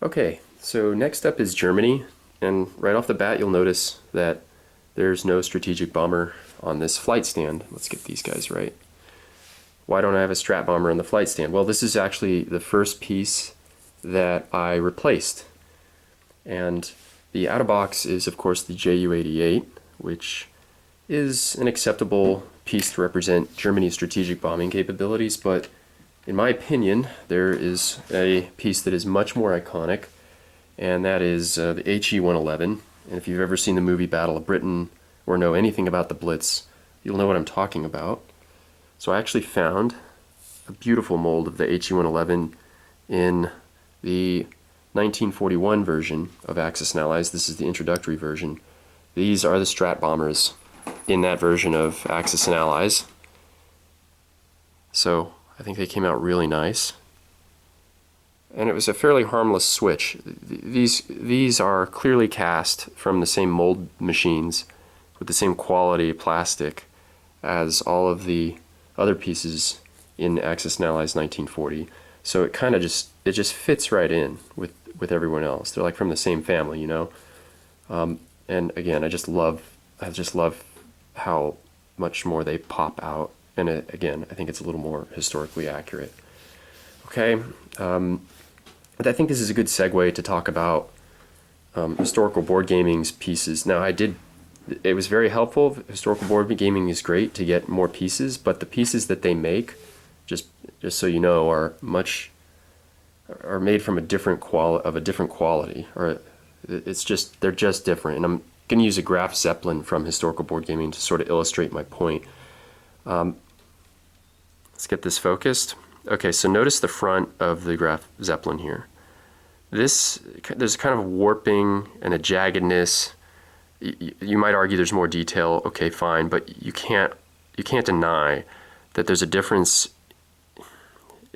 Okay, so next up is Germany, and right off the bat you'll notice that there's no strategic bomber on this flight stand. Let's get these guys right. Why don't I have a strat bomber on the flight stand? Well, this is actually the first piece that I replaced. And the out of box is, of course, the Ju-88, which is an acceptable piece to represent Germany's strategic bombing capabilities, but in my opinion, there is a piece that is much more iconic, and that is the HE-111. And if you've ever seen the movie Battle of Britain or know anything about the Blitz, you'll know what I'm talking about. So I actually found a beautiful mold of the HE-111 in the 1941 version of Axis and Allies. This is the introductory version. These are the strat bombers in that version of Axis and Allies. So I think they came out really nice. And it was a fairly harmless switch. These are clearly cast from the same mold machines with the same quality plastic as all of the other pieces in Axis and Allies 1940. So it kind of just fits right in with everyone else. They're like from the same family, you know. And again, I just love how much more they pop out. And again, I think it's a little more historically accurate. Okay, but I think this is a good segue to talk about historical board gaming's pieces. Now, it was very helpful. Historical board gaming is great to get more pieces, but the pieces that they make, just so you know, are made from a different quality, or they're just different. And I'm going to use a Graf Zeppelin from historical board gaming to sort of illustrate my point. Let's get this focused. Okay, so notice the front of the Graf Zeppelin here. There's kind of warping and a jaggedness. You might argue there's more detail. Okay, fine, but you can't deny that there's a difference.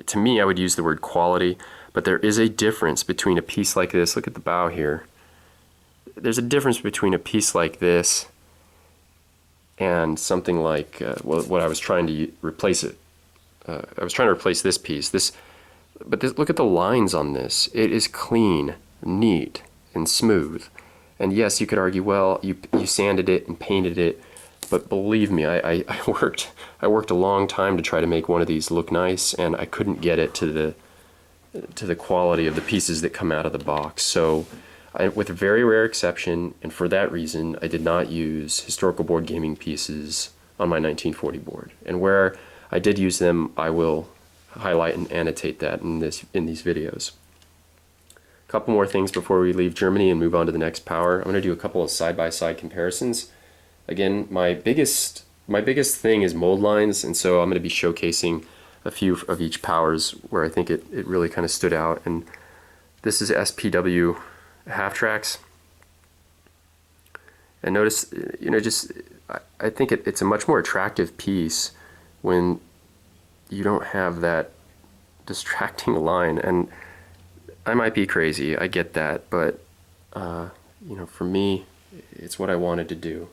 To me, I would use the word quality, but there is a difference between a piece like this. Look at the bow here. There's a difference between a piece like this and something like what I was trying to replace it. I was trying to replace this piece. Look at the lines on this. It is clean, neat, and smooth. And yes, you could argue, well, you sanded it and painted it, but believe me, I worked a long time to try to make one of these look nice, and I couldn't get it to the quality of the pieces that come out of the box. So, with a very rare exception, and for that reason, I did not use historical board gaming pieces on my 1940 board. And where I did use them, I will highlight and annotate that in these videos. A couple more things before we leave Germany and move on to the next power. I'm going to do a couple of side-by-side comparisons. Again, my biggest thing is mold lines, and so I'm going to be showcasing a few of each powers where I think it really kind of stood out. And this is SPW half tracks. And notice, I think it's a much more attractive piece when you don't have that distracting line. And I might be crazy, I get that, but for me, it's what I wanted to do.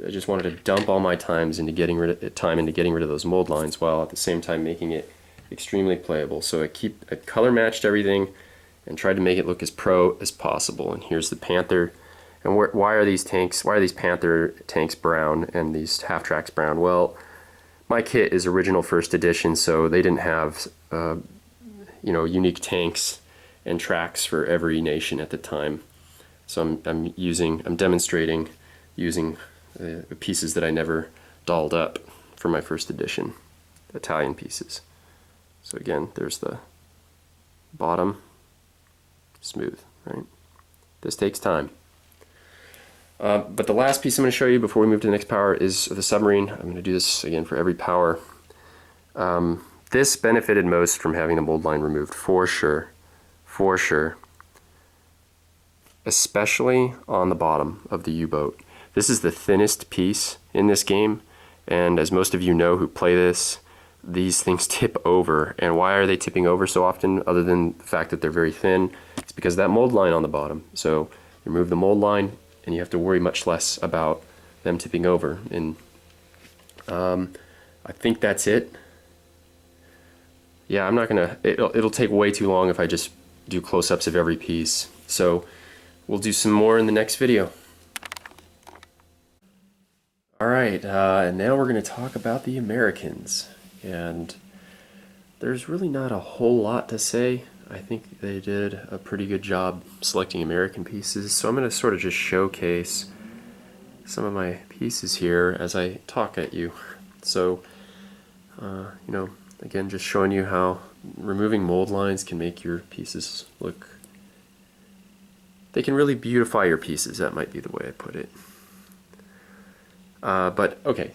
I just wanted to dump all my time into getting rid of those mold lines, while at the same time making it extremely playable. So I color matched everything and tried to make it look as pro as possible. And here's the Panther. And why are these Panther tanks brown and these half tracks brown? Well, my kit is original first edition, so they didn't have unique tanks and tracks for every nation at the time. So I'm demonstrating using the pieces that I never dolled up for my first edition, Italian pieces. So again, there's the bottom, smooth, right? This takes time. But the last piece I'm going to show you before we move to the next power is the submarine. I'm going to do this again for every power. This benefited most from having the mold line removed, for sure. Especially on the bottom of the U-boat. This is the thinnest piece in this game, and as most of you know who play this, these things tip over. And why are they tipping over so often, other than the fact that they're very thin? It's because of that mold line on the bottom. So you remove the mold line, and you have to worry much less about them tipping over. And I think that's it. Yeah, I'm not gonna. It'll take way too long if I just do close-ups of every piece. So we'll do some more in the next video. Alright, and now we're going to talk about the Americans. And there's really not a whole lot to say. I think they did a pretty good job selecting American pieces. So I'm going to sort of just showcase some of my pieces here as I talk at you. So, you know, again, just showing you how removing mold lines can make your pieces look, they can really beautify your pieces. That might be the way I put it. But okay,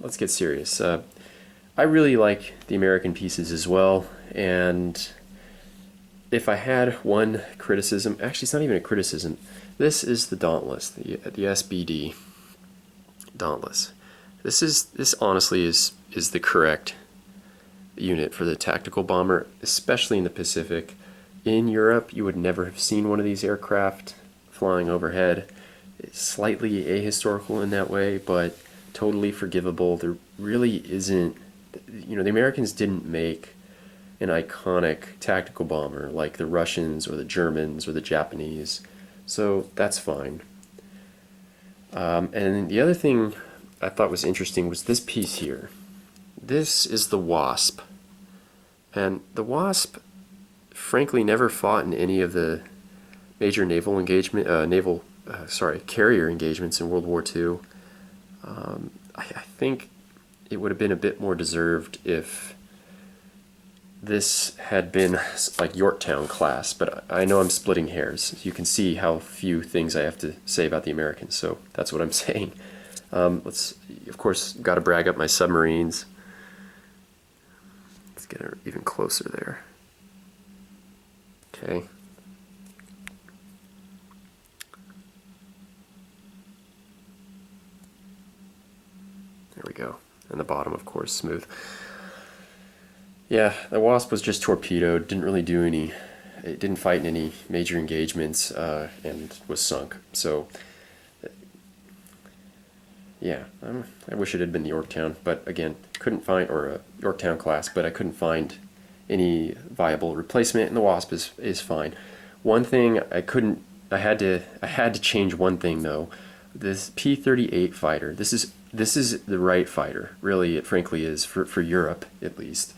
let's get serious. I really like the American pieces as well, and if I had one criticism, actually it's not even a criticism, this is the Dauntless, the SBD Dauntless. This honestly is the correct unit for the tactical bomber, especially in the Pacific. In Europe, you would never have seen one of these aircraft flying overhead. It's slightly ahistorical in that way, but totally forgivable. There really isn't, you know, the Americans didn't make an iconic tactical bomber like the Russians or the Germans or the Japanese, so that's fine. And the other thing I thought was interesting was this piece here. This is the Wasp, and the Wasp frankly never fought in any of the major naval engagement, carrier engagements in World War II. I think it would have been a bit more deserved if this had been like Yorktown class, but I know I'm splitting hairs. You can see how few things I have to say about the Americans, so that's what I'm saying. Let's, of course, got to brag up my submarines. Let's get even closer there. Okay. There we go. And the bottom, of course, smooth. Yeah, the Wasp was just torpedoed, didn't really do any, it didn't fight in any major engagements, and was sunk. So, yeah, I wish it had been the Yorktown, but again, couldn't find, or a Yorktown class, but I couldn't find any viable replacement, and the Wasp is fine. One thing I had to change one thing though. This P-38 fighter, this is the right fighter, really. It frankly is for Europe at least.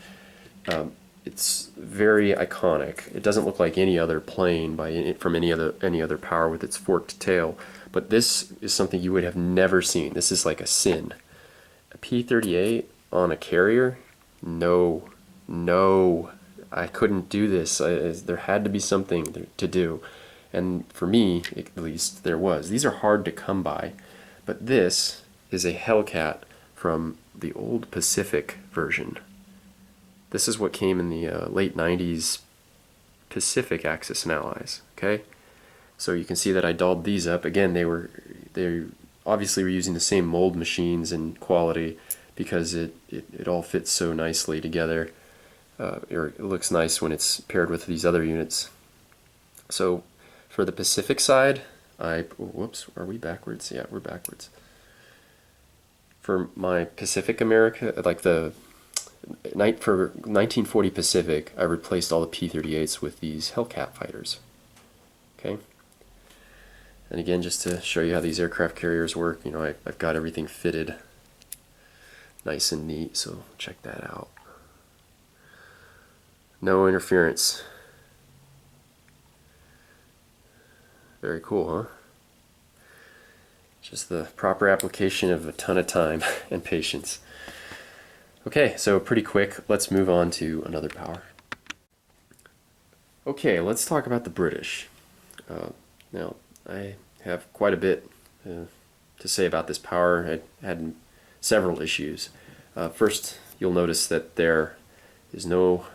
It's very iconic. It doesn't look like any other plane from any other power with its forked tail, but this is something you would have never seen. This is like a sin. A P-38 on a carrier? No, I couldn't do this. There had to be something to do, and for me at least there was. These are hard to come by, but this is a Hellcat from the old Pacific version. This is what came in the late 90s Pacific Axis and Allies. Okay, so you can see that I dolled these up. Again, they obviously were using the same mold machines and quality because it all fits so nicely together. It looks nice when it's paired with these other units. So for the Pacific side, whoops, are we backwards? Yeah, we're backwards. For my Pacific America, like for 1940 Pacific, I replaced all the P-38s with these Hellcat fighters. Okay. And again, just to show you how these aircraft carriers work, you know, I've got everything fitted nice and neat, so check that out. No interference. Very cool, huh? Just the proper application of a ton of time and patience. Okay, so pretty quick, let's move on to another power. Okay, let's talk about the British. Now, I have quite a bit to say about this power. I had several issues. First, you'll notice that there is no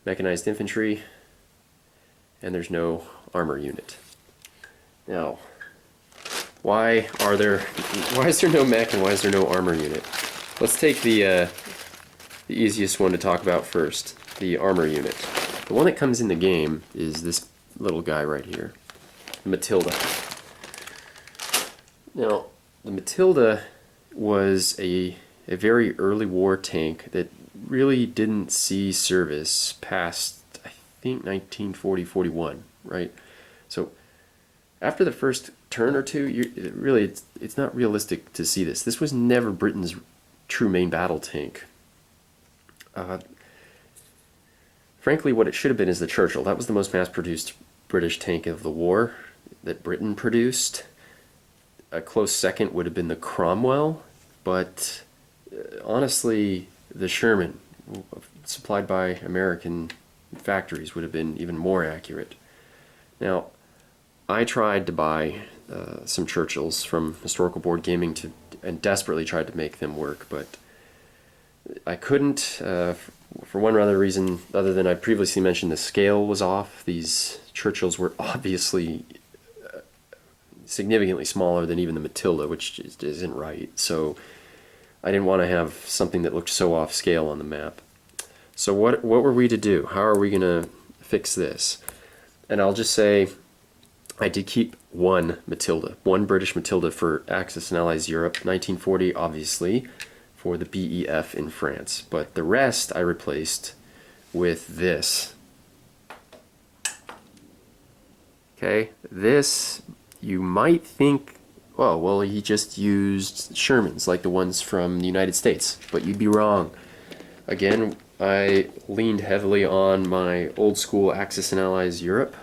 mechanized infantry and there's no armor unit. Now, why is there no mech and why is there no armor unit? Let's take the easiest one to talk about first, the armor unit. The one that comes in the game is this little guy right here, the Matilda. Now, the Matilda was a very early war tank that really didn't see service past, I think 1940, 41, right? So after the first turn or two, it's not realistic to see this. This was never Britain's true main battle tank. Frankly, what it should have been is the Churchill. That was the most mass-produced British tank of the war that Britain produced. A close second would have been the Cromwell, but honestly, the Sherman, supplied by American factories, would have been even more accurate. Now, I tried to buy some Churchills from Historical Board Gaming and desperately tried to make them work, but I couldn't for one other reason other than I previously mentioned the scale was off. These Churchills were obviously significantly smaller than even the Matilda, which just isn't right. So I didn't want to have something that looked so off scale on the map. So what were we to do? How are we going to fix this? And I'll just say I did keep one Matilda, one British Matilda for Axis and Allies Europe, 1940 obviously, for the BEF in France. But the rest I replaced with this. Okay, this you might think, oh, well, he just used Shermans like the ones from the United States, but you'd be wrong. Again, I leaned heavily on my old school Axis and Allies Europe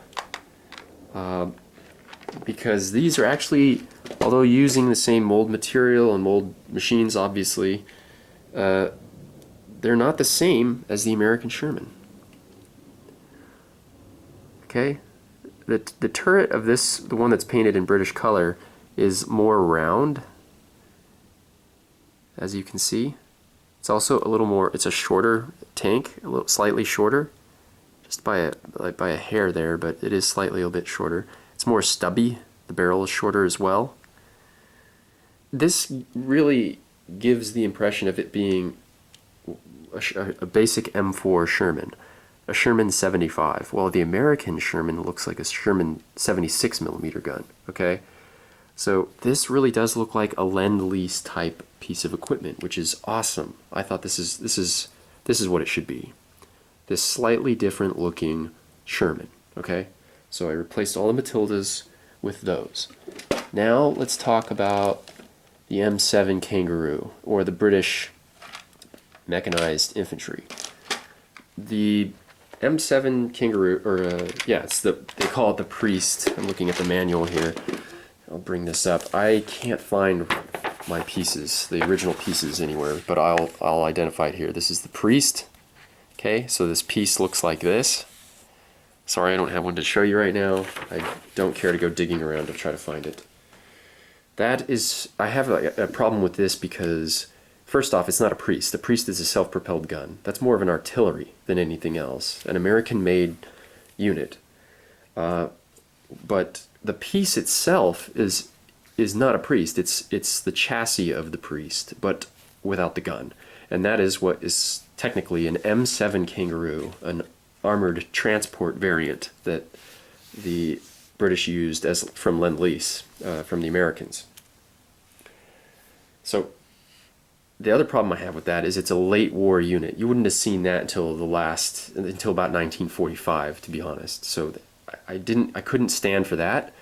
because these are actually, although using the same mold material and mold machines, obviously, they're not the same as the American Sherman. Okay? The turret of this, the one that's painted in British color, is more round, as you can see. It's also a little more, it's a shorter tank, a little slightly shorter, just by a hair there, but it is slightly a bit shorter. It's more stubby, the barrel is shorter as well. This really gives the impression of it being a basic M4 Sherman. A Sherman 75, while the American Sherman looks like a Sherman 76mm gun, okay? So this really does look like a Lend-Lease type piece of equipment, which is awesome. I thought this is what it should be. This slightly different looking Sherman, okay? So I replaced all the Matildas with those. Now let's talk about the M7 Kangaroo, or the British mechanized infantry. The M7 Kangaroo, or yeah, they call it the Priest. I'm looking at the manual here. I'll bring this up. I can't find my pieces, the original pieces anywhere, but I'll identify it here. This is the Priest. Okay, so this piece looks like this. Sorry, I don't have one to show you right now. I don't care to go digging around to try to find it. That is, I have a problem with this because, first off, it's not a Priest. The Priest is a self-propelled gun. That's more of an artillery than anything else, an American-made unit. But the piece itself is not a Priest. It's the chassis of the Priest, but without the gun. And that is what is technically an M7 Kangaroo, an armored transport variant that the British used as from Lend-Lease, from the Americans. So the other problem I have with that is it's a late war unit. You wouldn't have seen that until about 1945, to be honest. So I couldn't stand for that,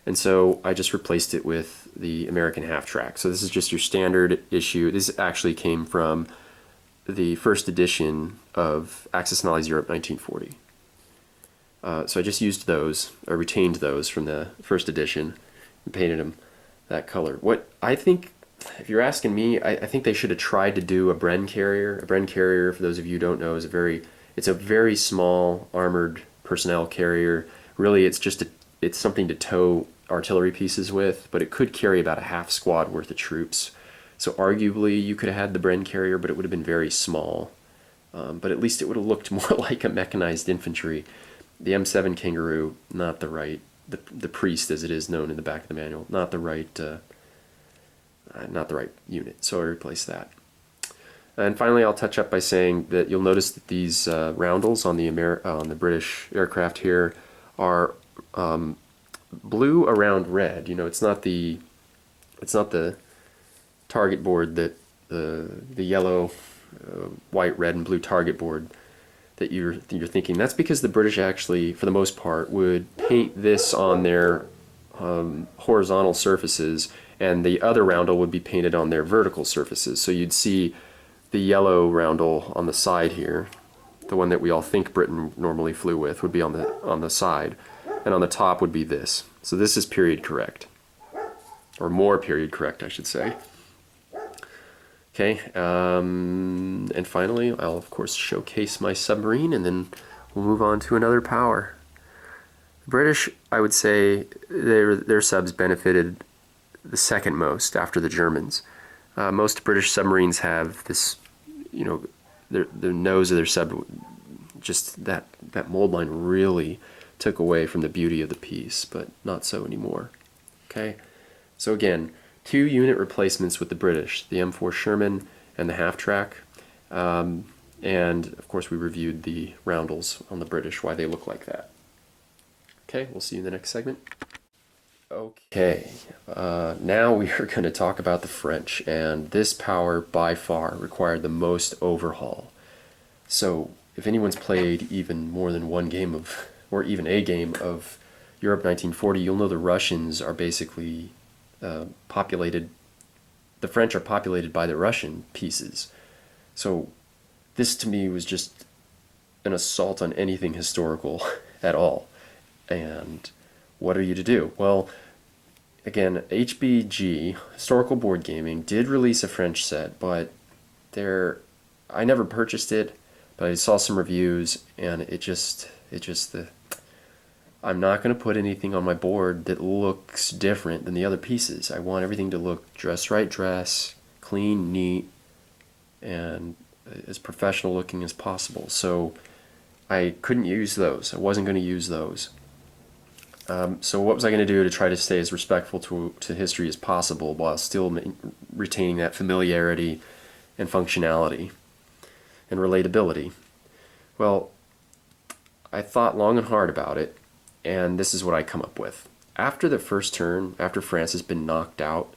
and so I just replaced it with the American half-track. So this is just your standard issue. This actually came from the first edition of Axis and Allies Europe 1940. So I just used those, or retained those from the first edition, and painted them that color. What I think, if you're asking me, I think they should have tried to do a Bren carrier. A Bren carrier, for those of you who don't know, is it's a very small armored personnel carrier. Really, it's something to tow artillery pieces with, but it could carry about a half squad worth of troops. So arguably, you could have had the Bren carrier, but it would have been very small. But at least it would have looked more like a mechanized infantry. The M7 Kangaroo, not the right, the Priest as it is known in the back of the manual, not the right unit. So I replaced that. And finally, I'll touch up by saying that you'll notice that these roundels on the British aircraft here are blue around red. You know, it's not the target board that the yellow, white, red, and blue target board that you're thinking. That's because the British actually, for the most part, would paint this on their horizontal surfaces, and the other roundel would be painted on their vertical surfaces. So you'd see the yellow roundel on the side here, the one that we all think Britain normally flew with, would be on the side, and on the top would be this. So this is period correct, or more period correct, I should say. Okay, and finally, I'll of course showcase my submarine, and then we'll move on to another power. British, I would say, their subs benefited the second most after the Germans. Most British submarines have this, you know, the nose of their sub, just that mold line really took away from the beauty of the piece, but not so anymore. Okay, so again, 2 unit replacements with the British, the M4 Sherman and the half-track, and of course we reviewed the roundels on the British, why they look like that. Okay, we'll see you in the next segment. Okay, now we are going to talk about the French, and this power by far required the most overhaul. So if anyone's played even more than one game of, or even a game of Europe 1940, you'll know the Russians are basically populated, the French are populated by the Russian pieces. So this to me was just an assault on anything historical at all. And what are you to do? Well, again, HBG, Historical Board Gaming, did release a French set, but I never purchased it, but I saw some reviews, and I'm not going to put anything on my board that looks different than the other pieces. I want everything to look dress right dress, clean, neat, and as professional looking as possible. So I couldn't use those. I wasn't going to use those. So what was I going to do to try to stay as respectful to history as possible while still retaining that familiarity and functionality and relatability? Well, I thought long and hard about it, and this is what I come up with. After the first turn, after France has been knocked out,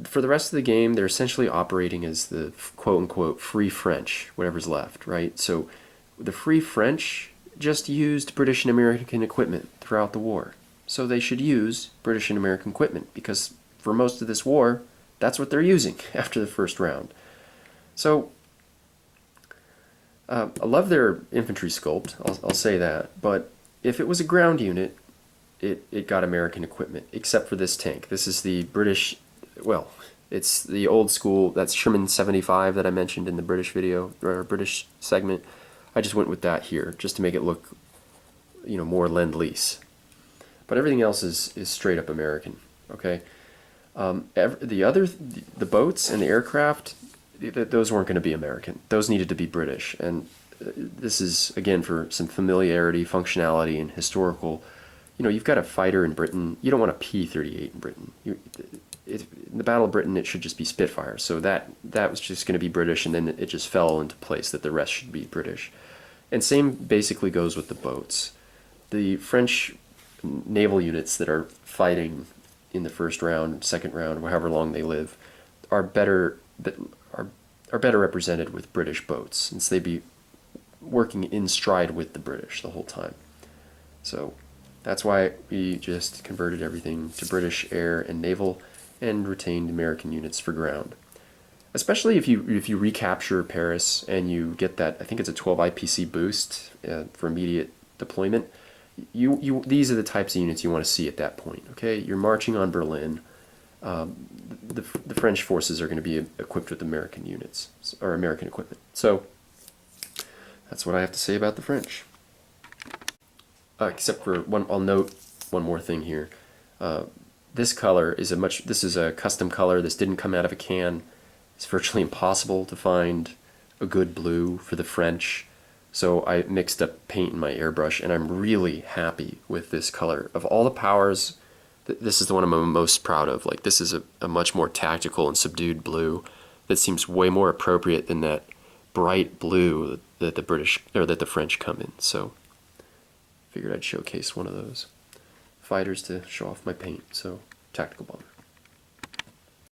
for the rest of the game, they're essentially operating as the quote-unquote free French, whatever's left, right? So the free French just used British and American equipment throughout the war. So they should use British and American equipment, because for most of this war, that's what they're using after the first round. So I love their infantry sculpt, I'll say that, but if it was a ground unit, it got American equipment, except for this tank. This is the British, well, it's the old school, that's Sherman 75 that I mentioned in the British video, or British segment. I just went with that here, just to make it look, you know, more Lend-Lease. But everything else is straight up American, okay? The boats and the aircraft, those weren't going to be American. Those needed to be British. And this is, again, for some familiarity, functionality, and historical. You know, you've got a fighter in Britain. You don't want a P-38 in Britain. In the Battle of Britain, it should just be Spitfire. So that was just going to be British, and then it just fell into place that the rest should be British. And same basically goes with the boats. The French naval units that are fighting in the first round, second round, however long they live, are better represented with British boats, since they'd be working in stride with the British the whole time. So that's why we just converted everything to British air and naval, and retained American units for ground. Especially if you recapture Paris and you get that, I think it's a 12 IPC boost for immediate deployment. These are the types of units you want to see at that point. Okay, you're marching on Berlin. The French forces are going to be equipped with American units, or American equipment. So that's what I have to say about the French. Except for one, I'll note one more thing here. This color is this is a custom color. This didn't come out of a can. It's virtually impossible to find a good blue for the French. So I mixed up paint in my airbrush, and I'm really happy with this color. Of all the powers, this is the one I'm most proud of. Like, this is a much more tactical and subdued blue that seems way more appropriate than that bright blue that the British, or that the French come in. So figured I'd showcase one of those fighters to show off my paint. So, Tactical Bomber.